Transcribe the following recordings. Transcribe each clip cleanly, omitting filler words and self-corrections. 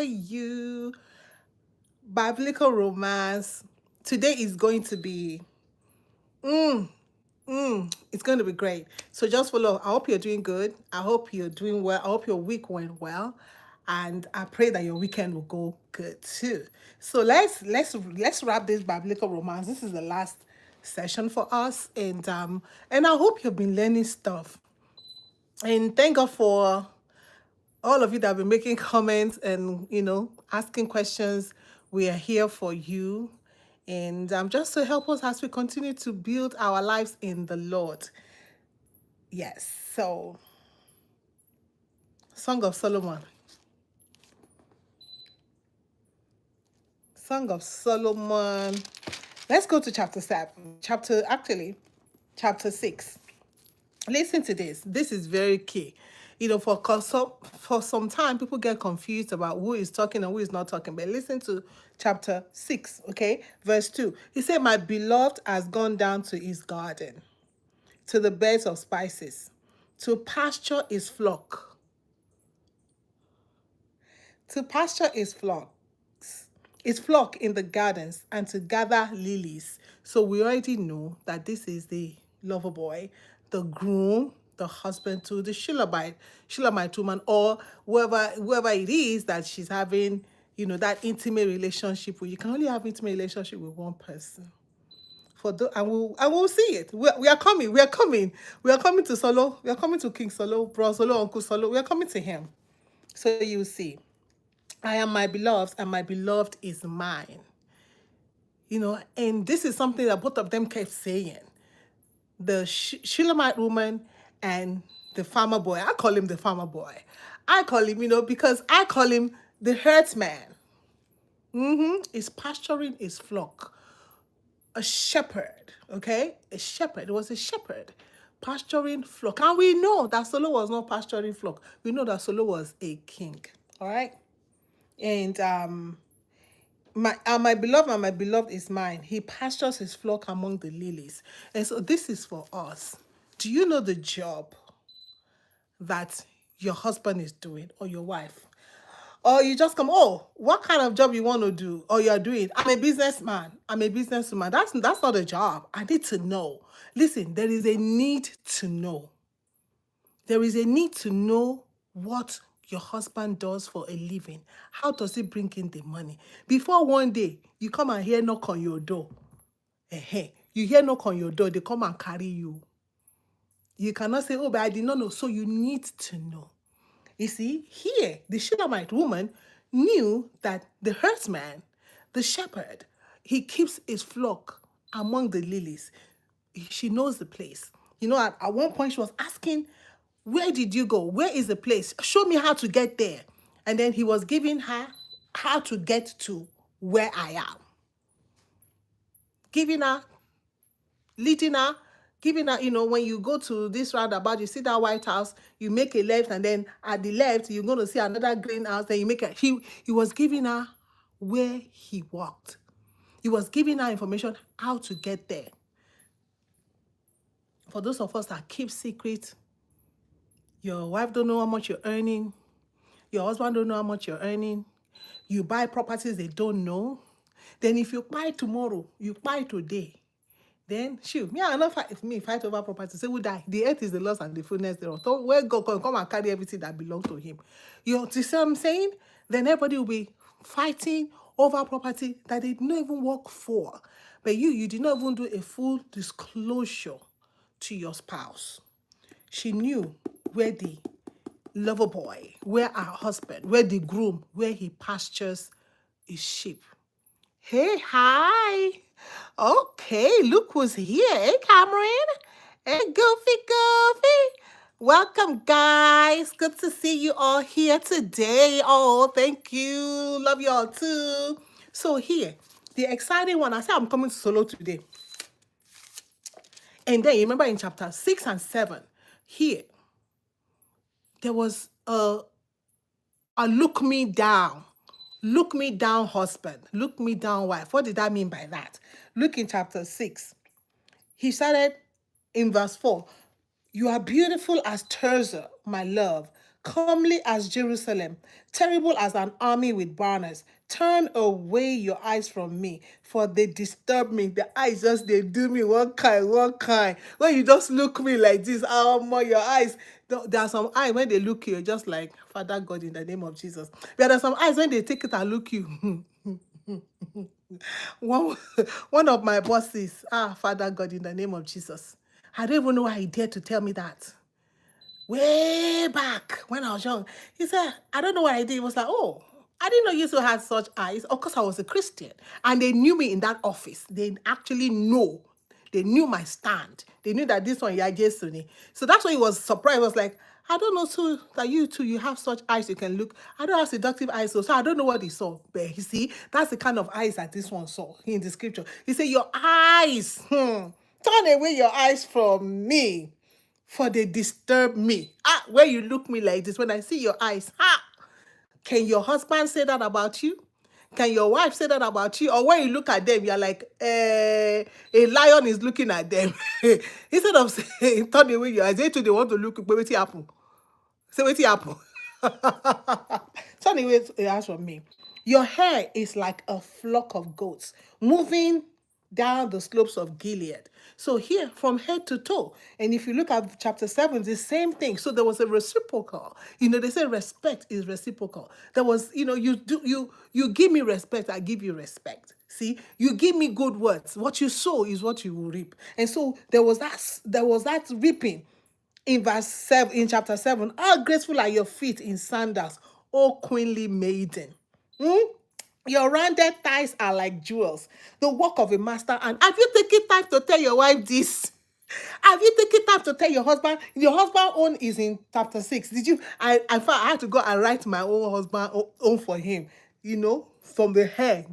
you. Biblical romance. Today is going to be, it's going to be great. So just follow. I hope you're doing good. I hope you're doing well. I hope your week went well. And I pray that your weekend will go good too. So let's wrap this biblical romance. This is the last session for us. And I hope you've been learning stuff. And thank God for all of you that have been making comments and asking questions. We are here for you, and just to help us as we continue to build our lives in the Lord. Yes. So, Song of Solomon. Song of Solomon. Let's go to chapter 7. Chapter 6. Listen to this. This is very key. For some time, people get confused about who is talking and who is not talking. But listen to chapter 6, okay? Verse 2. He said, "My beloved has gone down to his garden, to the beds of spices, to pasture his flock. To pasture his flock in the gardens, and to gather lilies." So we already know that this is the lover boy, the groom, the husband to the Shulamite woman, or whoever it is that she's having, that intimate relationship with. You can only have intimate relationship with one person. And we'll see it. We are coming. We are coming. We are coming to Solo. We are coming to King Solo, Bro Solo, Uncle Solo. We are coming to him. So you see. I am my beloved, and my beloved is mine. And this is something that both of them kept saying. The Shulamite woman and the farmer boy. I call him the farmer boy. I call him, because I call him the herdsman. He's pasturing his flock. A shepherd, okay? A shepherd. It was a shepherd pasturing flock. And we know that Solo was not pasturing flock. We know that Solo was a king, all right? And my beloved and my beloved is mine. He pastures his flock among the lilies. And so this is for us. Do you know the job that your husband is doing, or your wife? Or you just come, oh, what kind of job you want to do, or you're doing? I'm a businessman. I'm a businesswoman. That's not a job. I need to know. Listen, there is a need to know. There is a need to know what your husband does for a living. How does he bring in the money? Before one day, you come and hear knock on your door. You hear knock on your door, they come and carry you. You cannot say, oh, but I did not know. So you need to know. You see, here, the Shulamite woman knew that the herdsman, the shepherd, he keeps his flock among the lilies. She knows the place. At one point she was asking, where did you go? Where is the place? Show me how to get there. And then he was giving her how to get to where I am. Leading her, giving her, when you go to this roundabout, you see that White House, you make a left, and then at the left, you're going to see another green house, then you make a, he was giving her where he walked. He was giving her information how to get there. For those of us that keep secret, your wife don't know how much you're earning, your husband don't know how much you're earning, you buy properties they don't know, then if you buy tomorrow, you buy today, then shoot, me, I not fight over property. Say we die. The earth is the Lord's and the fullness thereof. So where God can come and carry everything that belongs to him. You see what I'm saying? Then everybody will be fighting over property that they didn't even work for. But you did not even do a full disclosure to your spouse. She knew where the lover boy, where our husband, where the groom, where he pastures his sheep. Hey, hi. Okay, look who's here. Hey, Cameron. Hey, Goofy. Welcome, guys. Good to see you all here today. Oh, thank you. Love you all too. So here, the exciting one. I said I'm coming to Solo today. And then you remember in chapter 6 and 7, here, there was a look me down. Look me down, husband. Look me down, wife. What did I mean by that? Look in chapter 6. He started in verse 4. You are beautiful as Tirzah, my love. comely as Jerusalem, terrible as an army with banners. Turn away your eyes from me, for they disturb me. The eyes just they do me one kind, one kind. When you just look me like this, oh my, your eyes. There are some eyes when they look you, you're just like Father God in the name of Jesus. There are some eyes when they take it and look you. one, one of my bosses, Father God in the name of Jesus. I don't even know why he dared to tell me that way back when I was young. He said, I don't know what I did. He was like, oh, I didn't know you still had such eyes. Of course, I was a Christian. And they knew me in that office. They actually know. They knew my stand. They knew that this one, yeah, Jesuni. So that's why he was surprised. He was like, I don't know too that you too, you have such eyes you can look. I don't have seductive eyes, so I don't know what he saw. But you see, that's the kind of eyes that this one saw in the scripture. He said, your eyes, turn away your eyes from me, for they disturb me. When you look me like this, when I see your eyes, can your husband say that about you? Can your wife say that about you? Or when you look at them, you're like, a lion is looking at them. Instead of saying, turn away your eyes, they too, they want to look, but what's happen? Say, what's happen? Turn away your eyes from me. Your hair is like a flock of goats moving down the slopes of Gilead. So here, from head to toe. And if you look at chapter 7, the same thing. So there was a reciprocal. They say respect is reciprocal. There was, you give me respect, I give you respect. See, you give me good words. What you sow is what you will reap. And so there was that reaping in verse 7, in chapter 7. How graceful are your feet in sandals, O queenly maiden. Your rounded thighs are like jewels, the work of a master. And have you taken time to tell your wife this? Have you taken time to tell your husband? Your husband own is in chapter 6. Did you? I had to go and write my own husband own for him. From the hair,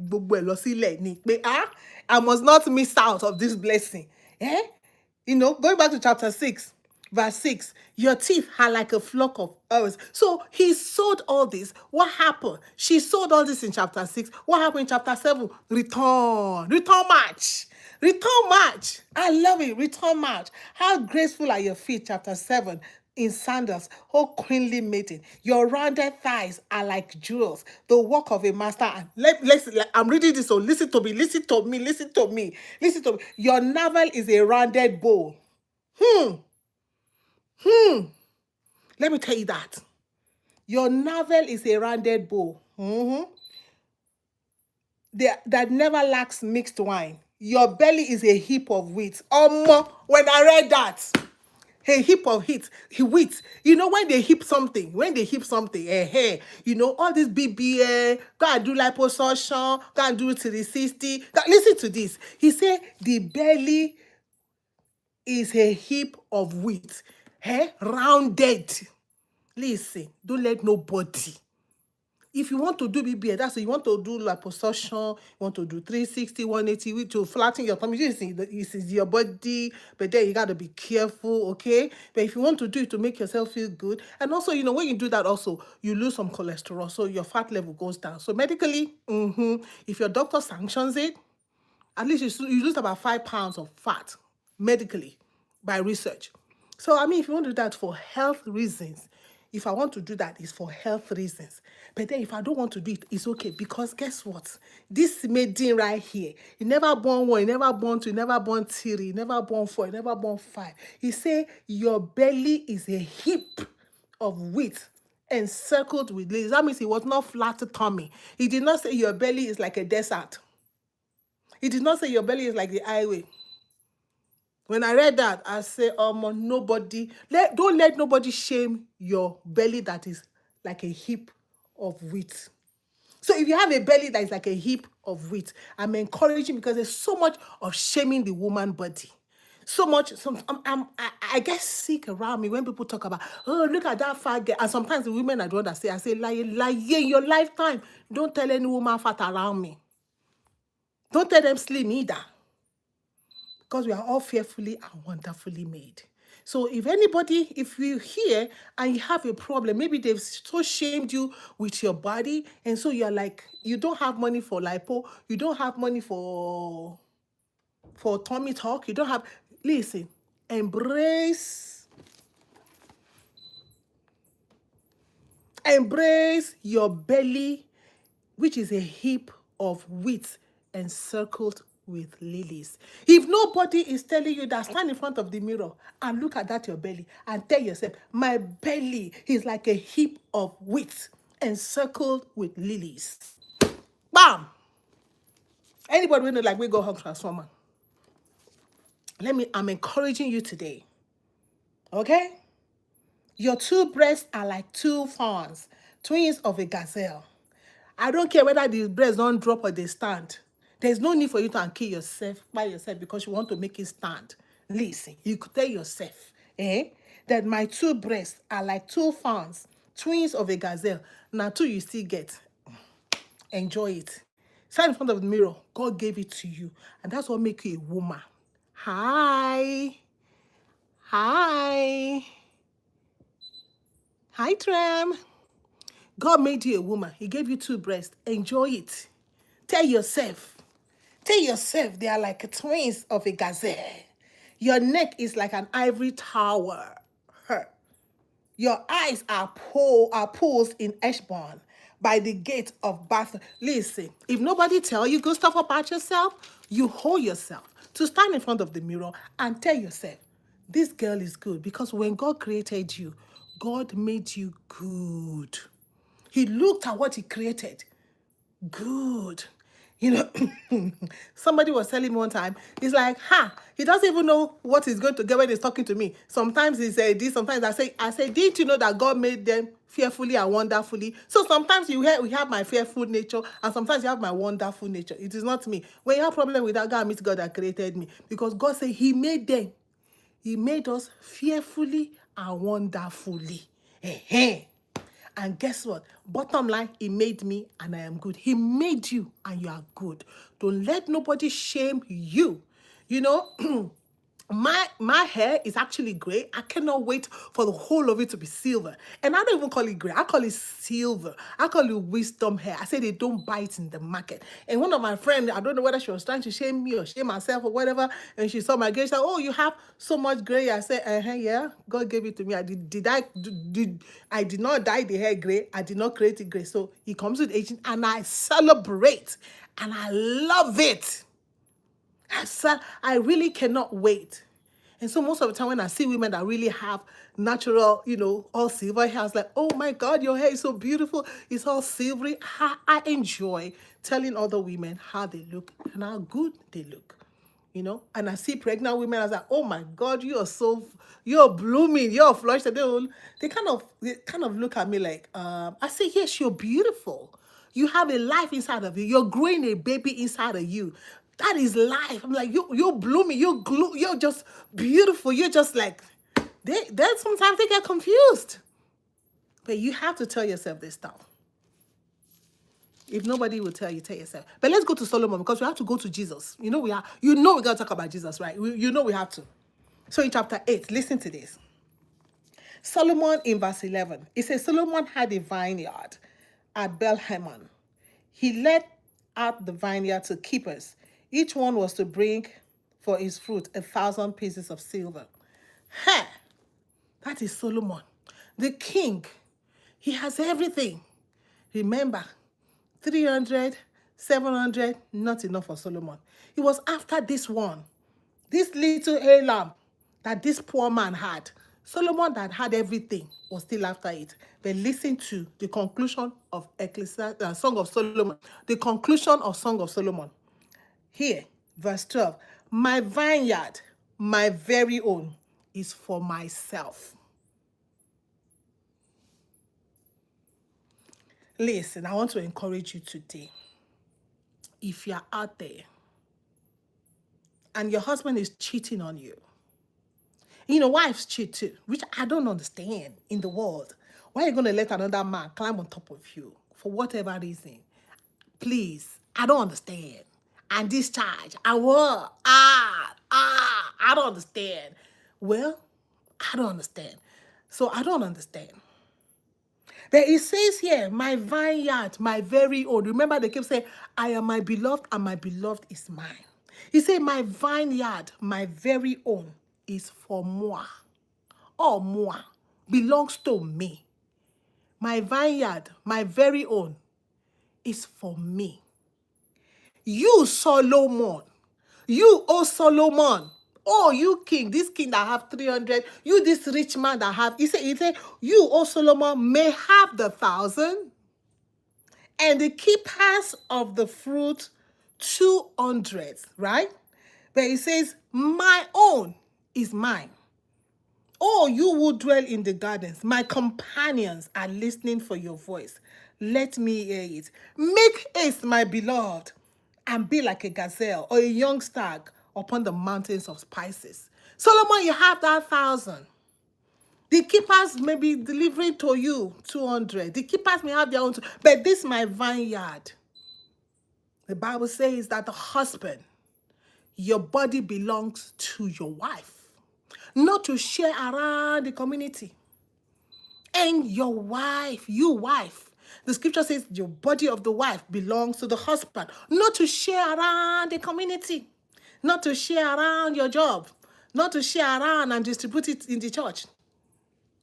I must not miss out of this blessing. Eh? Going back to chapter 6, verse 6, your teeth are like a flock of oils. So he sold all this. What happened? She sold all this in chapter 6. What happened in chapter 7? Return match. Return match. I love it. Return match. How graceful are your feet, chapter 7. In sandals, oh queenly maiden, your rounded thighs are like jewels, the work of a master. And I'm reading this, so listen to me, listen to me, listen to me, listen to me. Your navel is a rounded bowl. Let me tell you that. Your navel is a rounded bowl. That never lacks mixed wine. Your belly is a heap of wheat. When I read that, a heap of wheat. When they heap something, all this BBA, go and do liposuction, go and do 360. Listen to this. He said the belly is a heap of wheat, rounded. Listen, don't let nobody. If you want to do BBA, that's what you want to do liposuction, you want to do 360, 180, to flatten your tummy. This is your body, but then you got to be careful, okay? But if you want to do it to make yourself feel good, and also, when you do that also, you lose some cholesterol, so your fat level goes down. So medically, if your doctor sanctions it, at least you lose about 5 pounds of fat medically by research. So, if you want to do that for health reasons, if I want to do that, it's for health reasons. But then if I don't want to do it, it's okay. Because guess what? This maiden right here, he never born 1, he never born 2, he never born 3, he never born 4, he never born 5. He say, your belly is a heap of wheat encircled with lilies. That means it was not flat tummy. He did not say your belly is like a desert. He did not say your belly is like the highway. When I read that, I say, don't let nobody shame your belly that is like a heap of wheat. So if you have a belly that is like a heap of wheat, I'm encouraging, because there's so much of shaming the woman body. So much. I get sick around me when people talk about, oh, look at that fat girl. And sometimes the women I don't understand, I say, lie in your lifetime. Don't tell any woman fat around me. Don't tell them slim either. Because we are all fearfully and wonderfully made. So if you hear and you have a problem, maybe they've so shamed you with your body, and so you're like, you don't have money for lipo, you don't have money for tummy talk, listen, embrace Embrace your belly, which is a heap of wheat encircled with lilies. If nobody is telling you that, stand in front of the mirror and look at that your belly and tell yourself, my belly is like a heap of wheat encircled with lilies. Bam! Anybody will know like we go home transformer. I'm encouraging you today. Okay? Your two breasts are like two fawns, twins of a gazelle. I don't care whether the breasts don't drop or they stand. There's no need for you to kill yourself by yourself because you want to make it stand. Listen, you could tell yourself, that my two breasts are like two fawns, twins of a gazelle. Now, two you still get. Enjoy it. Stand in front of the mirror. God gave it to you. And that's what makes you a woman. Hi. Hi. Hi, Tram. God made you a woman. He gave you two breasts. Enjoy it. Tell yourself they are like twins of a gazelle. Your neck is like an ivory tower. Your eyes are pools in Eshbon by the gate of Bath. Listen, if nobody tell you good stuff about yourself, you hold yourself to stand in front of the mirror and tell yourself, this girl is good. Because when God created you, God made you good. He looked at what he created. Good. You know, somebody was telling me one time, he's like, he doesn't even know what he's going to get when he's talking to me. Sometimes he said this, sometimes I say, didn't you know that God made them fearfully and wonderfully? So sometimes we have my fearful nature, and sometimes you have my wonderful nature. It is not me. When you have problem with that, God meets God that created me. Because God said he made them. He made us fearfully and wonderfully. And guess what? Bottom line, he made me and I am good. He made you and you are good. Don't let nobody shame you. You know, my hair is actually gray. I cannot wait for the whole of it to be silver. And I don't even call it gray. I call it silver. I call it wisdom hair. I say they don't buy it in the market. And one of my friends, I don't know whether she was trying to shame me or shame herself or whatever, and she saw my gray. She said, oh, you have so much gray. I said, yeah, God gave it to me. I did not dye the hair gray. I did not create it gray. So it comes with aging, and I celebrate, and I love it. I really cannot wait. And so most of the time when I see women that really have natural, all silver hair, I was like, oh my God, your hair is so beautiful. It's all silvery. I enjoy telling other women how they look and how good they look. And I see pregnant women, I was like, oh my God, you're blooming, you're flushed. They kind of look at me like, I say, yes, you're beautiful. You have a life inside of you. You're growing a baby inside of you. That is life. I'm like, you're blooming, you're just beautiful. You're just like, sometimes they get confused. But you have to tell yourself this stuff. If nobody will tell you, tell yourself. But let's go to Solomon because we have to go to Jesus. We got to talk about Jesus, right? We have to. So in chapter 8, listen to this. Solomon in verse 11, it says, Solomon had a vineyard at Bel-Hamon. He let out the vineyard to keepers. Each one was to bring for his fruit 1,000 pieces of silver. That is Solomon. The king, he has everything. Remember, 300, 700, not enough for Solomon. It was after this little lamb that this poor man had. Solomon that had everything was still after it. But listen to the conclusion of Song of Solomon. The conclusion of Song of Solomon. Here, verse 12. My vineyard, my very own, is for myself. Listen, I want to encourage you today. If you're out there and your husband is cheating on you, wives cheat too, which I don't understand in the world. Why are you going to let another man climb on top of you for whatever reason? Please, I don't understand. And discharge. I don't understand. Well, I don't understand. So I don't understand. But it says here, my vineyard, my very own. Remember, they keep saying, I am my beloved and my beloved is mine. He said, my vineyard, my very own, is for moi. Or moi, belongs to me. My vineyard, my very own, is for me. You, Solomon, you, oh Solomon, oh you king, this king that have 300, you this rich man that have, he said, you, oh Solomon, may have the 1,000, and the keepers of the fruit 200, right? But he says, my own is mine. Oh, you who dwell in the gardens, my companions are listening for your voice. Let me hear it. Make haste, my beloved, and be like a gazelle or a young stag upon the mountains of spices. Solomon, you have that 1,000. The keepers may be delivering to you 200. The keepers may have their own, but this my vineyard. The Bible says that the husband, your body belongs to your wife, not to share around the community. And your wife, you wife, the scripture says your body of the wife belongs to the husband, not to share around the community, not to share around your job, not to share around and distribute it in the church,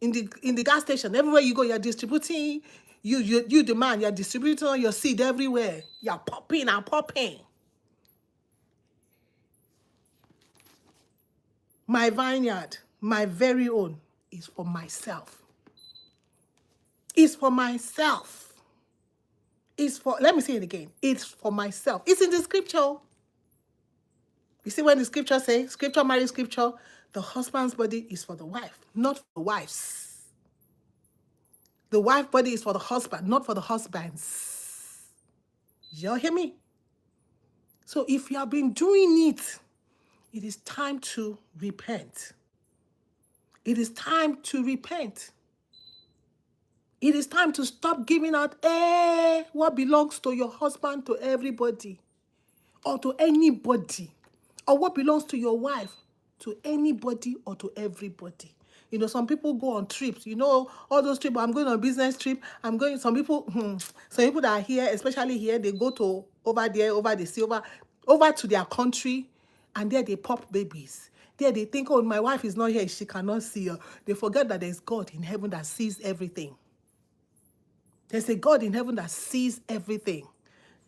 in the gas station. Everywhere you go, you're distributing, you the man, you're distributing your seed everywhere. You're popping and popping. My vineyard, my very own, is for myself. It's for myself. It's for, let me say it again. It's for myself. It's in the scripture. You see when the scripture says, scripture marries scripture, the husband's body is for the wife, not for the wives. The wife body is for the husband, not for the husbands. Y'all hear me? So if you have been doing it, it is time to repent. It is time to repent. It is time to stop giving out what belongs to your husband to everybody or to anybody, or what belongs to your wife to anybody or to everybody. You know, some people go on trips, you know, all those trips. I'm going on a business trip. I'm going, some people that are here, especially here, they go to over there, over the sea, over to their country, and there they pop babies. There they think, oh, my wife is not here, she cannot see her. They forget that there's God in heaven that sees everything. There's a God in heaven that sees everything.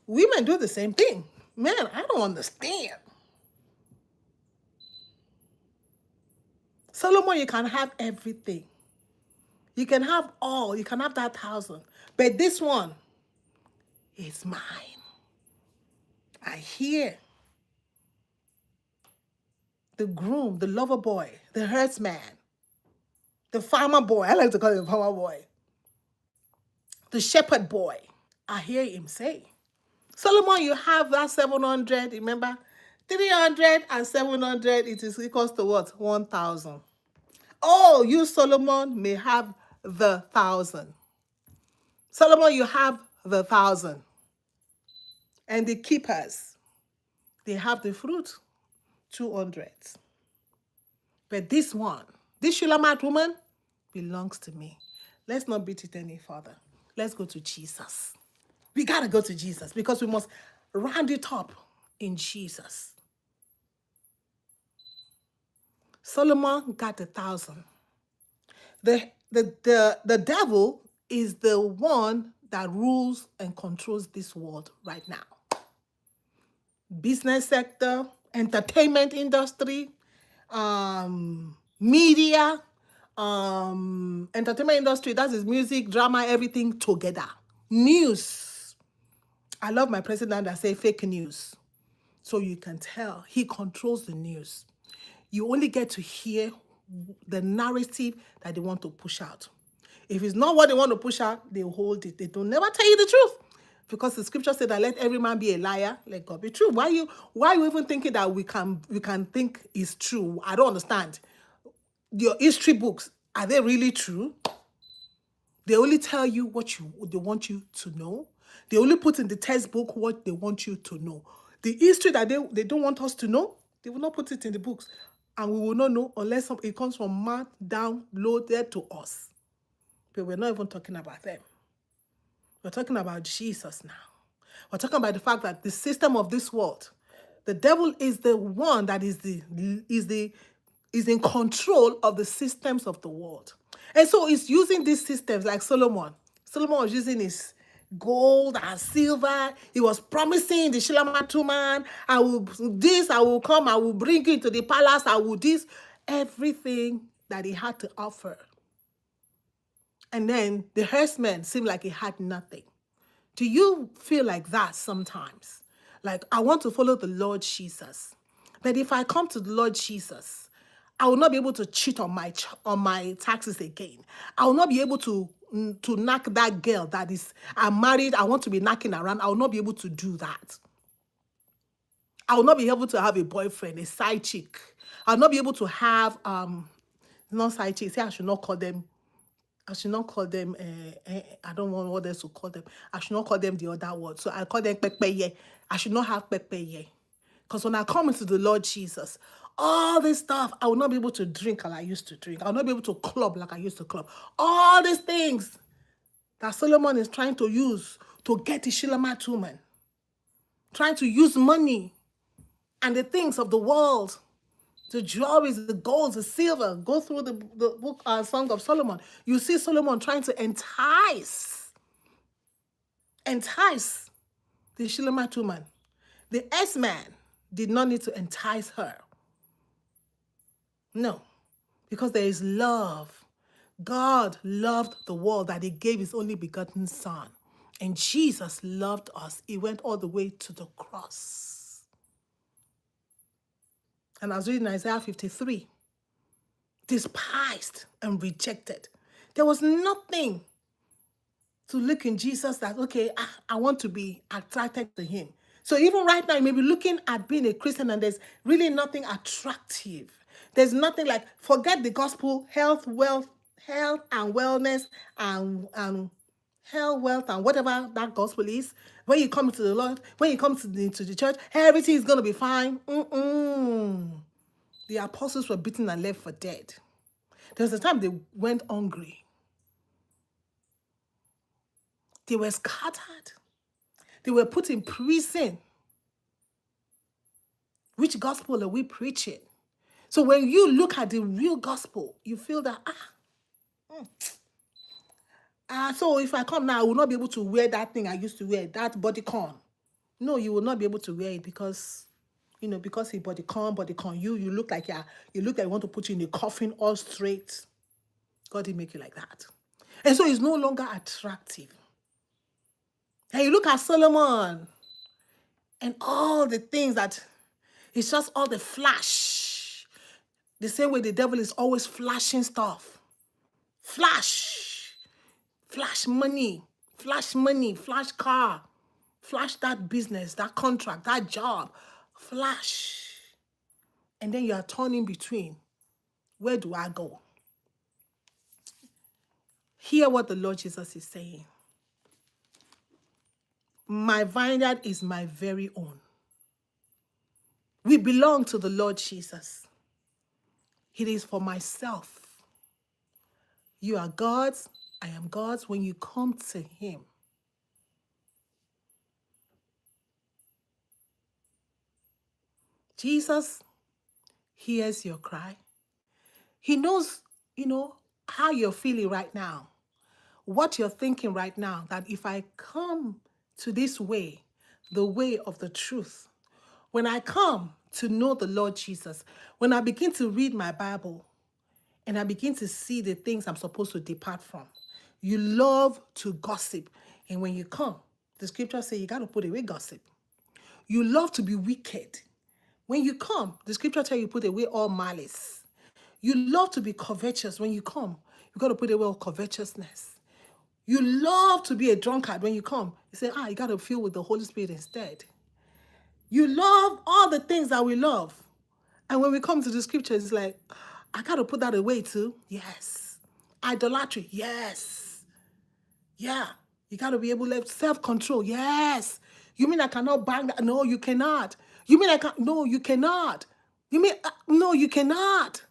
Women do the same thing. Man, I don't understand. Solomon, you can have everything. You can have all. You can have that 1,000. But this one is mine. I hear the groom, the lover boy, the herdsman, the farmer boy. I like to call him farmer boy. The shepherd boy. I hear him say, Solomon, you have that 700. Remember, 300 and 700, it is equals to what? 1,000. Oh, you, Solomon, may have the 1,000. Solomon, you have the 1,000. And the keepers, they have the fruit, 200. But this one, this Shulamite woman, belongs to me. Let's not beat it any further. Let's go to Jesus. We got to go to Jesus because we must round it up in Jesus. Solomon got 1,000. The devil is the one that rules and controls this world right now. Business sector, entertainment industry, media, entertainment industry, that is music, drama, everything together. News. I love my president that say fake news. So you can tell he controls the news. You only get to hear the narrative that they want to push out. If it's not what they want to push out, they hold it. They don't never tell you the truth. Because the scripture said that let every man be a liar, let God be true. Why are you even thinking that we can think is true? I don't understand. Your history books, are they really true? They only tell you what they want you to know. They only put in the textbook what they want you to know. The history that they don't want us to know, they will not put it in the books. And we will not know unless it comes from man downloaded to us. But we're not even talking about them. We're talking about Jesus now. We're talking about the fact that the system of this world, the devil is the one that is in control of the systems of the world. And so it's using these systems like Solomon Solomon was using his gold and silver. He was promising the Shilamatu man, I will come, I will bring you into the palace, I will this, everything that he had to offer. And then the herdsman seemed like he had nothing. Do you feel like that sometimes? Like, I want to follow the Lord Jesus, but if I come to the Lord Jesus, I will not be able to cheat on my taxes again. I will not be able to knock that girl that is, I'm married, I want to be knocking around. I will not be able to do that. I will not be able to have a boyfriend, a side chick. I will not be able to have not side chicks. I should not call them. I should not call them. I don't want what else to call them. I should not call them the other word. So I call them pepeye. I should not have pepeye. Because when I come into the Lord Jesus, all this stuff, I will not be able to drink like I used to drink. I will not be able to club like I used to club. All these things that Solomon is trying to use to get the Shilamat woman, trying to use money and the things of the world, the jewelries, the gold, the silver. Go through the book, Song of Solomon. You see Solomon trying to entice the Shilamat woman. The S-man did not need to entice her. No, because there is love. God loved the world that he gave his only begotten son. And Jesus loved us. He went all the way to the cross. And I was reading Isaiah 53. Despised and rejected. There was nothing to look in Jesus that, okay, I want to be attracted to him. So even right now, you may be looking at being a Christian and there's really nothing attractive. There's nothing like, forget the gospel, health, wealth, health and wellness and health, wealth, and whatever that gospel is. When you come to the Lord, when you come to the church, everything is going to be fine. The apostles were beaten and left for dead. There was a time they went hungry. They were scattered. They were put in prison. Which gospel are we preaching? So when you look at the real gospel, you feel that, so if I come now, I will not be able to wear that thing I used to wear, that bodycon. No, you will not be able to wear it because, because he bodycon you look like you want to put you in a coffin all straight. God didn't make you like that. And so it's no longer attractive. And you look at Solomon and all the things that, it's just all the flash. The same way the devil is always flashing stuff. Flash money, flash car, flash that business, that contract, that job, flash. And then you are torn in between. Where do I go? Hear what the Lord Jesus is saying. My vineyard is my very own. We belong to the Lord Jesus. It is for myself. You are God's, I am God's when you come to him. Jesus hears your cry. He knows, how you're feeling right now, what you're thinking right now, that if I come to this way, the way of the truth, when I come to know the Lord Jesus, when I begin to read my Bible and I begin to see the things I'm supposed to depart from, you love to gossip. And when you come, the scripture says you got to put away gossip. You love to be wicked. When you come, the scripture tells you put away all malice. You love to be covetous. When you come, you got to put away all covetousness. You love to be a drunkard. When you come, you say, you got to fill with the Holy Spirit instead. You love all the things that we love. And when we come to the scriptures, it's like, I got to put that away too. Yes. Idolatry. Yes. Yeah. You got to be able to have self-control. Yes. You mean I cannot bang that? No, you cannot. You mean I can't? No, you cannot. You mean, no, you cannot.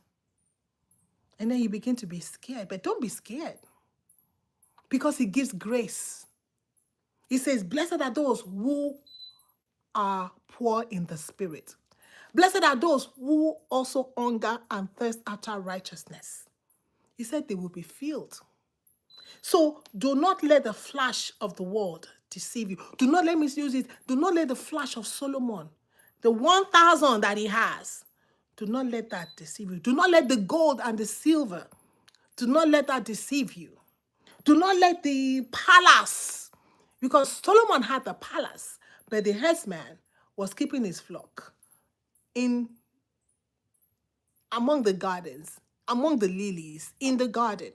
And then you begin to be scared. But don't be scared. Because he gives grace. He says, blessed are those who are poor in the spirit. Blessed are those who also hunger and thirst after righteousness. He said they will be filled. So do not let the flash of the world deceive you. Do not let me use it. Do not let the flash of Solomon, the 1,000 that he has, do not let that deceive you. Do not let the gold and the silver, do not let that deceive you. Do not let the palace, because Solomon had the palace, but the herdsman was keeping his flock in among the gardens, among the lilies in the garden.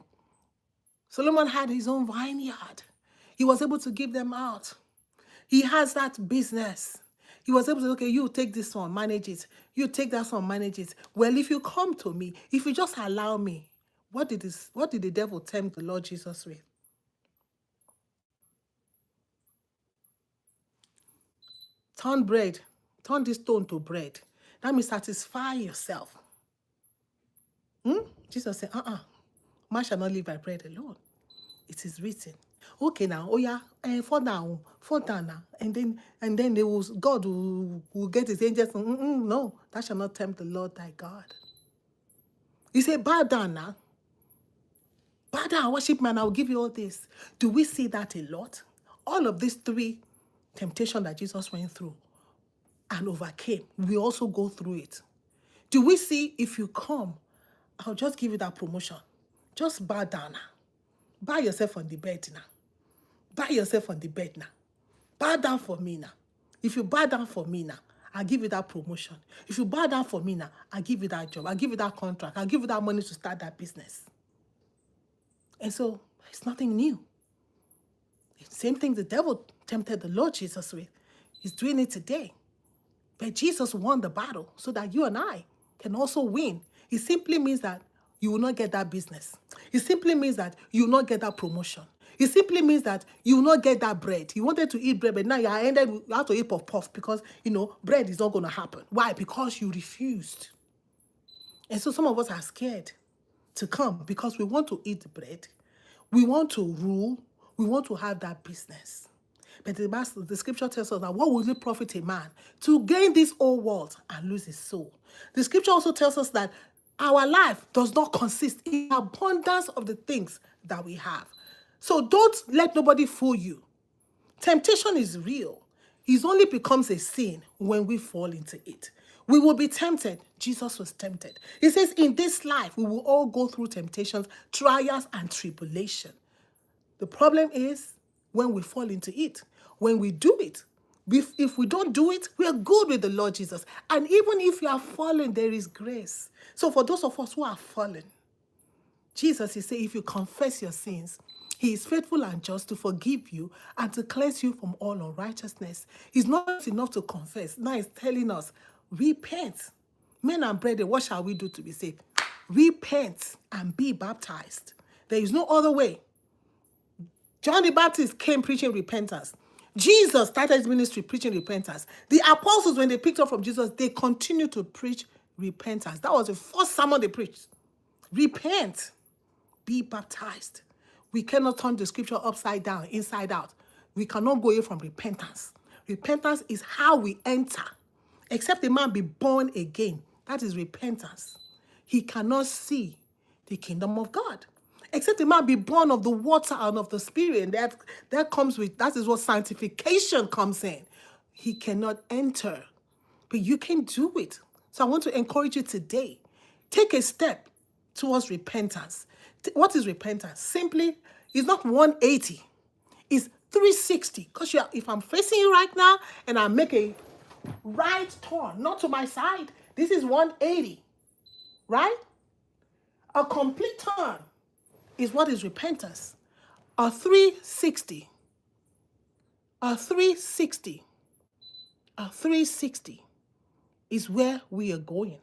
Solomon had his own vineyard. He was able to give them out. He has that business. He was able to, okay, you take this one, manage it. You take that one, manage it. Well, if you come to me, if you just allow me, what did the devil tempt the Lord Jesus with? Turn this stone to bread. That means satisfy yourself. Jesus said, man shall not live by bread alone. It is written. Okay now, oh yeah, fall down now. And then God will get his angels. No, that shall not tempt the Lord thy God. He said, bow down now. Bow down, worship man, I will give you all this. Do we see that a lot? All of these three temptations that Jesus went through and overcame, we also go through it. Do we see, if you come, I'll just give you that promotion. Just bow down now. Bow yourself on the bed now. Bow yourself on the bed now. Bow down for me now. If you bow down for me now, I'll give you that promotion. If you bow down for me now, I'll give you that job. I'll give you that contract. I'll give you that money to start that business. And so it's nothing new. The same thing the devil tempted the Lord Jesus with. He's doing it today. But Jesus won the battle so that you and I can also win. It simply means that you will not get that business. It simply means that you will not get that promotion. It simply means that you will not get that bread. You wanted to eat bread, but now you have to eat puff because, bread is not going to happen. Why? Because you refused. And so some of us are scared to come because we want to eat the bread. We want to rule. We want to have that business. But the scripture tells us that what will it profit a man to gain this whole world and lose his soul? The scripture also tells us that our life does not consist in abundance of the things that we have. So don't let nobody fool you. Temptation is real. It only becomes a sin when we fall into it. We will be tempted. Jesus was tempted. He says, in this life, we will all go through temptations, trials, and tribulation. The problem is when we fall into it. When we do it, if we don't do it, we are good with the Lord Jesus. And even if you are fallen, there is grace. So for those of us who are fallen, Jesus is saying, if you confess your sins, he is faithful and just to forgive you and to cleanse you from all unrighteousness. It's not enough to confess. Now he's telling us, repent. Men and brethren, what shall we do to be saved? Repent and be baptized. There is no other way. John the Baptist came preaching repentance. Jesus started his ministry preaching repentance. The apostles, when they picked up from Jesus, they continued to preach repentance. That was the first sermon they preached. Repent. Be baptized. We cannot turn the scripture upside down, inside out. We cannot go away from repentance. Repentance is how we enter. Except a man be born again. That is repentance. He cannot see the kingdom of God. Except a man be born of the water and of the spirit. And that is what sanctification comes in. He cannot enter. But you can do it. So I want to encourage you today. Take a step towards repentance. What is repentance? Simply, it's not 180. It's 360. Because if I'm facing you right now and I make a right turn, not to my side, this is 180. Right? A complete turn is what is repentance. A 360. A 360. A 360 is where we are going.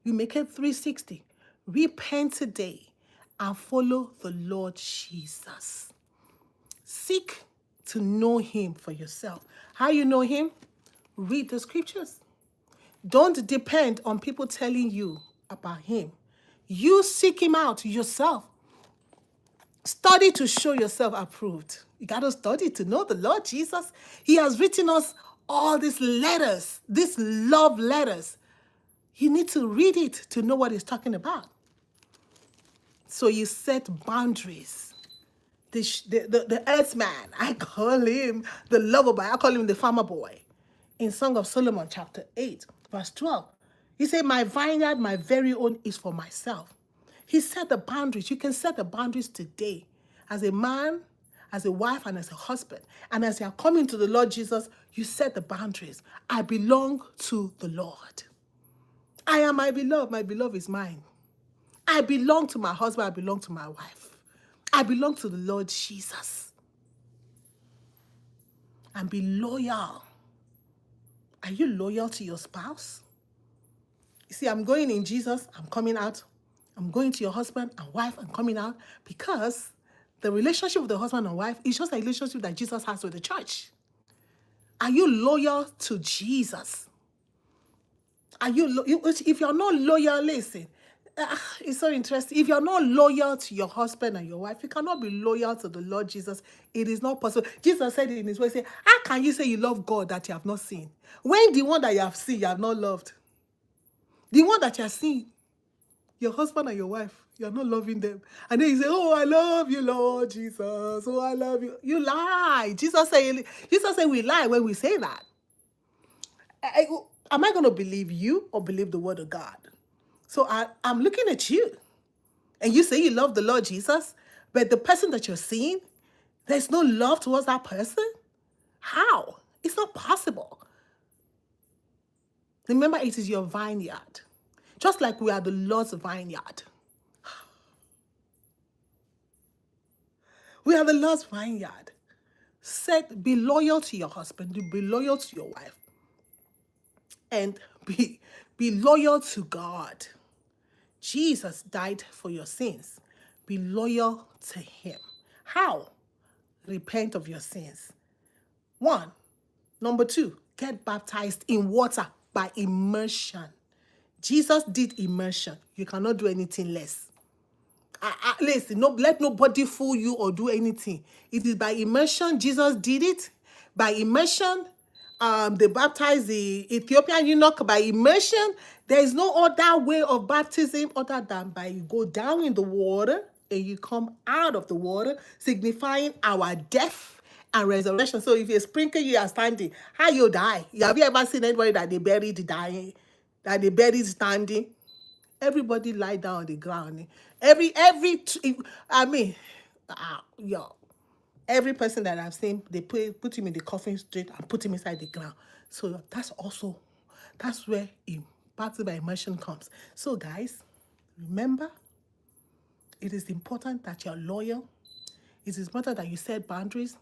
You make it 360. Repent today and follow the Lord Jesus. Seek to know him for yourself. How you know him? Read the scriptures. Don't depend on people telling you about him. You seek him out yourself. Study to show yourself approved. You got to study to know the Lord Jesus. He has written us all these letters, these love letters. You need to read it to know what he's talking about. So you set boundaries. the earthman. I call him the lover boy. I call him the farmer boy. In Song of Solomon, chapter 8, verse 12, he said, my vineyard, my very own, is for myself. He set the boundaries. You can set the boundaries today as a man, as a wife, and as a husband. And as you are coming to the Lord Jesus, you set the boundaries. I belong to the Lord. I am my beloved. My beloved is mine. I belong to my husband. I belong to my wife. I belong to the Lord Jesus. And be loyal. Are you loyal to your spouse? You see, I'm going in Jesus. I'm coming out. I'm going to your husband and wife. I'm coming out because the relationship with the husband and wife is just a relationship that Jesus has with the church. Are you loyal to Jesus? Are you? If you're not loyal, listen. It's so interesting. If you're not loyal to your husband and your wife, you cannot be loyal to the Lord Jesus. It is not possible. Jesus said it in his way, say, how can you say you love God that you have not seen? When the one that you have seen, you have not loved. The one that you have seen, your husband and your wife, you're not loving them. And then you say, oh, I love you, Lord Jesus. Oh, I love you. You lie. Jesus said we lie when we say that. Am I going to believe you or believe the word of God? So I'm looking at you. And you say you love the Lord Jesus, but the person that you're seeing, there's no love towards that person? How? It's not possible. Remember, it is your vineyard. Just like we are the Lord's vineyard. We are the Lord's vineyard. Be loyal to your husband, be loyal to your wife, and be loyal to God. Jesus died for your sins. Be loyal to him. How? Repent of your sins. 1. Number 2, get baptized in water by immersion. Jesus did immersion. You cannot do anything less. Listen, let nobody fool you or do anything. It is by immersion. Jesus did it. By immersion, they baptized the Ethiopian eunuch by immersion. There is no other way of baptism other than by you go down in the water and you come out of the water, signifying our death and resurrection. So if you sprinkle, you are standing. How you die? Have you ever seen anybody that they buried dying, that they buried standing? Everybody lie down on the ground. Every person that I've seen, they put him in the coffin straight and put him inside the ground. So that's where baptism by immersion comes. So guys, remember, it is important that you're loyal. It is important that you set boundaries.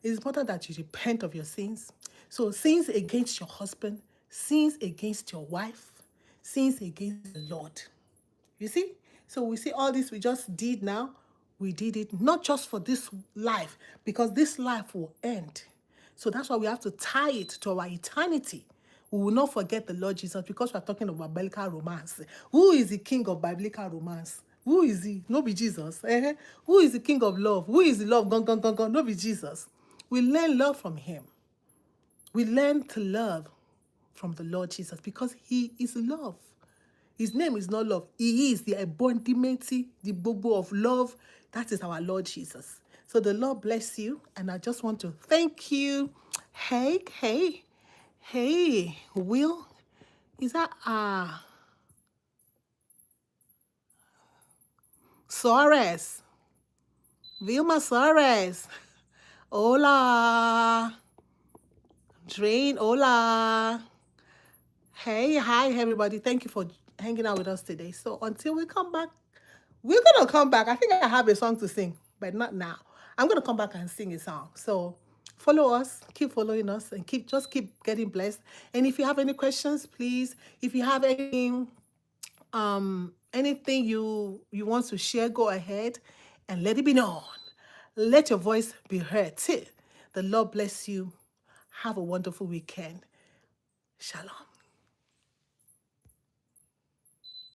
It is important that you repent of your sins. So sins against your husband, sins against your wife, sins against the Lord. You see? So we see all this we just did now. We did it not just for this life, because this life will end. So that's why we have to tie it to our eternity. We will not forget the Lord Jesus because we're talking about biblical romance. Who is the king of biblical romance? Who is he? No be Jesus. Who is the king of love? Who is the love? Gone. No be Jesus. We learn love from him. We learn to love from the Lord Jesus because he is love. His name is not love. He is the embodiment, the bobo of love. That is our Lord Jesus. So the Lord bless you. And I just want to thank you. Hey, Will, is that Suarez? Vilma Suarez. Hola. Drain, hola. Hey, hi, everybody. Thank you for hanging out with us today. So until we come back, we're going to come back. I think I have a song to sing, but not now. I'm going to come back and sing a song. So follow us, keep following us, and keep getting blessed. And if you have any questions, please, if you have anything you want to share, go ahead and let it be known. Let your voice be heard too. The Lord bless you. Have a wonderful weekend. Shalom.